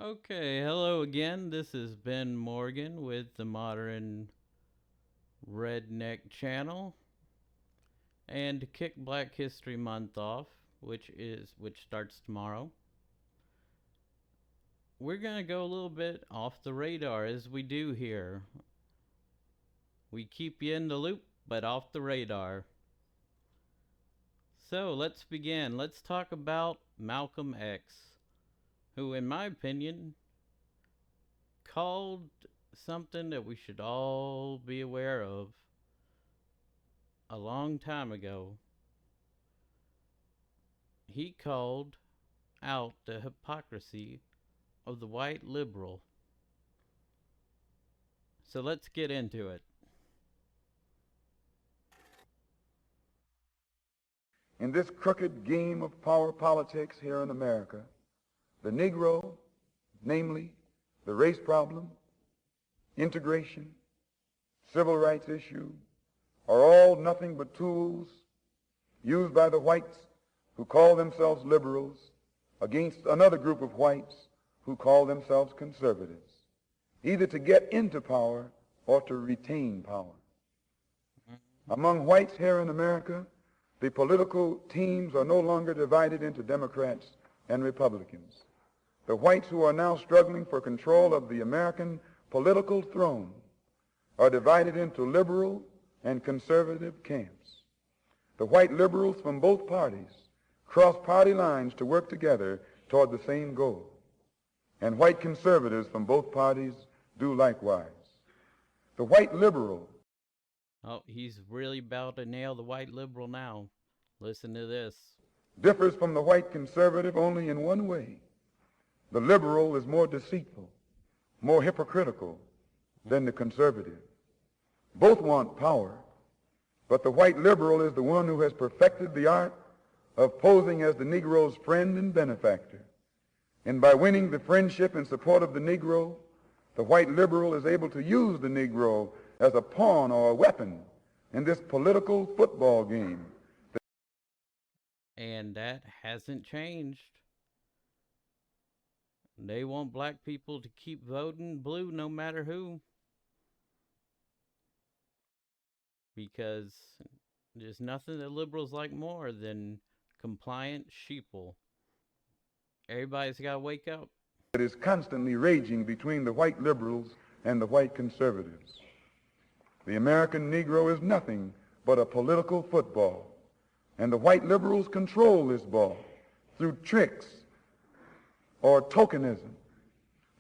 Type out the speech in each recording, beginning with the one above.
Okay, hello again. This is Ben Morgan with the Modern Redneck channel. And to kick Black History Month off, which starts tomorrow, we're going to go a little bit off the radar as we do here. We keep you in the loop, but off the radar. So, let's begin. Let's talk about Malcolm X, who in my opinion called something that we should all be aware of a long time ago. He called out the hypocrisy of the white liberal. So let's get into it. In this crooked game of power politics here in America, the Negro, namely the race problem, integration, civil rights issue, are all nothing but tools used by the whites who call themselves liberals against another group of whites who call themselves conservatives, either to get into power or to retain power. Among whites here in America, the political teams are no longer divided into Democrats and Republicans. The whites who are now struggling for control of the American political throne are divided into liberal and conservative camps. The white liberals from both parties cross party lines to work together toward the same goal, and white conservatives from both parties do likewise. The white liberal Oh, he's really about to nail the white liberal now. Listen to this. differs from the white conservative only in one way. The liberal is more deceitful, more hypocritical than the conservative. Both want power, but the white liberal is the one who has perfected the art of posing as the Negro's friend and benefactor. And by winning the friendship and support of the Negro, the white liberal is able to use the Negro as a pawn or a weapon in this political football game. And that hasn't changed. They want black people to keep voting blue no matter who. Because there's nothing that liberals like more than compliant sheeple. Everybody's got to wake up. It is constantly raging between the white liberals and the white conservatives. The American Negro is nothing but a political football, and the white liberals control this ball through tricks or tokenism,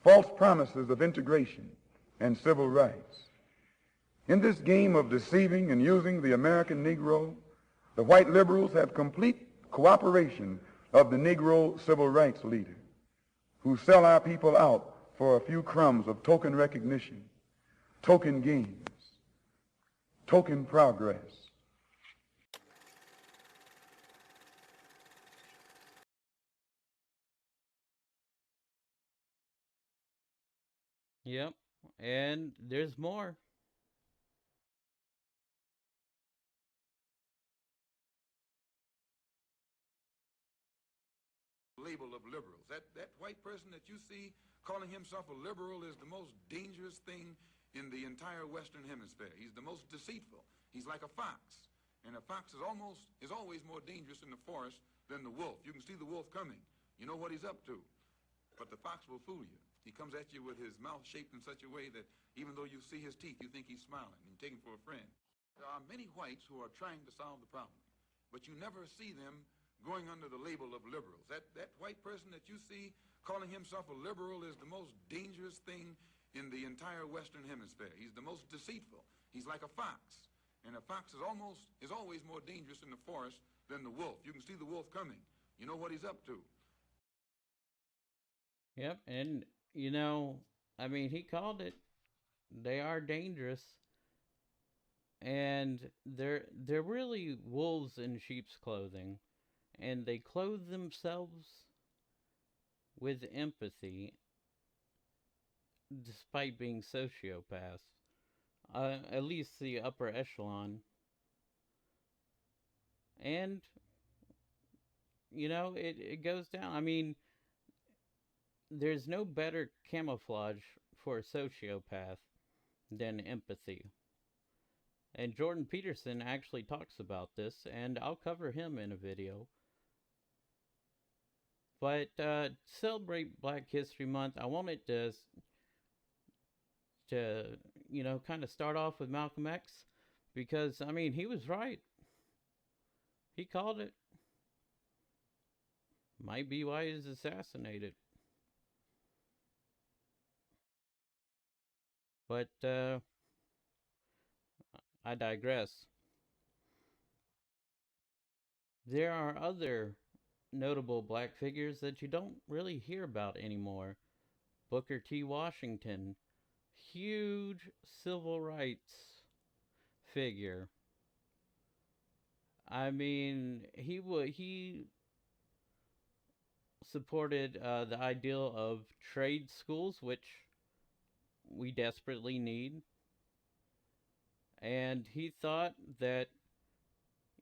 false promises of integration and civil rights. In this game of deceiving and using the American Negro, the white liberals have complete cooperation of the Negro civil rights leader, who sell our people out for a few crumbs of token recognition, token gains, token progress. Yep. And there's more. Label of liberals. That white person that you see calling himself a liberal is the most dangerous thing in the entire Western Hemisphere. He's the most deceitful. He's like a fox. And a fox is always more dangerous in the forest than the wolf. You can see the wolf coming. You know what he's up to. But the fox will fool you. He comes at you with his mouth shaped in such a way that even though you see his teeth, you think he's smiling and you take him for a friend. There are many whites who are trying to solve the problem, but you never see them going under the label of liberals. That white person that you see calling himself a liberal is the most dangerous thing in the entire Western Hemisphere. He's the most deceitful. He's like a fox. And a fox is always more dangerous in the forest than the wolf. You can see the wolf coming. You know what he's up to. Yep. And, I mean, he called it. They are dangerous. And they're really wolves in sheep's clothing. And they clothe themselves with empathy despite being sociopaths. At least the upper echelon. And, it goes down. I mean, there's no better camouflage for a sociopath than empathy. And Jordan Peterson actually talks about this, and I'll cover him in a video. But celebrate Black History Month. I wanted to kind of start off with Malcolm X because I mean he was right. He called it. Might be why he was assassinated. But I digress. There are other notable black figures that you don't really hear about anymore. Booker T. Washington, huge civil rights figure. I mean, he supported the ideal of trade schools, which we desperately need, and he thought that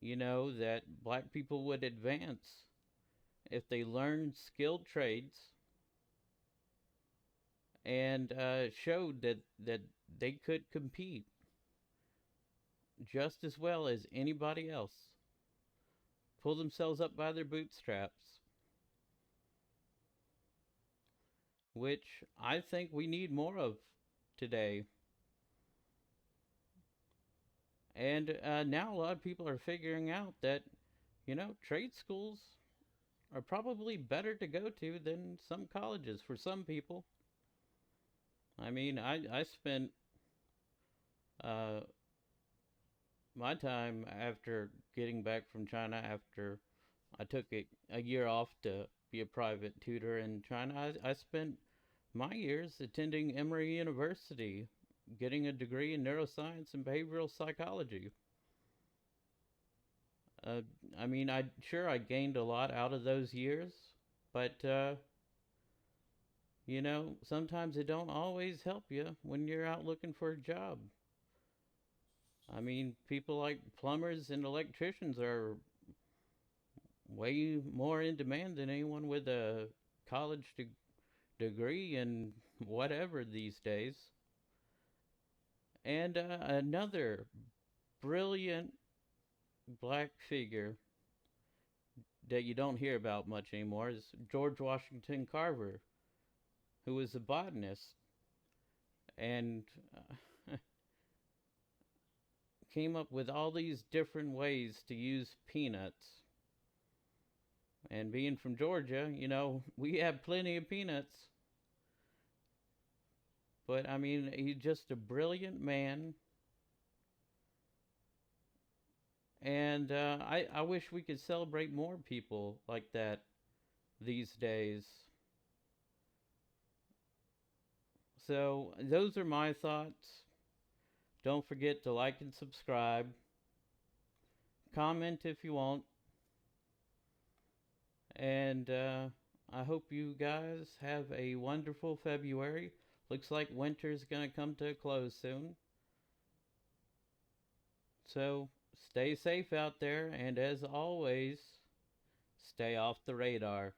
that black people would advance if they learned skilled trades and showed that they could compete just as well as anybody else, pull themselves up by their bootstraps, which I think we need more of today. And now a lot of people are figuring out that, trade schools are probably better to go to than some colleges for some people. I mean, I spent uh, my time after getting back from China, after I took a year off to be a private tutor in China, I spent my years attending Emory University, getting a degree in neuroscience and behavioral psychology. Uh, I mean, I gained a lot out of those years, but sometimes it don't always help you when you're out looking for a job. I mean, people like plumbers and electricians are way more in demand than anyone with a college degree and whatever these days. And another brilliant black figure that you don't hear about much anymore is George Washington Carver, who was a botanist and came up with all these different ways to use peanuts. And being from Georgia, we have plenty of peanuts. But I mean, he's just a brilliant man. And I wish we could celebrate more people like that these days. So, those are my thoughts. Don't forget to like and subscribe. Comment if you want. And I hope you guys have a wonderful February. Looks like winter's going to come to a close soon. So stay safe out there, and as always, stay off the radar.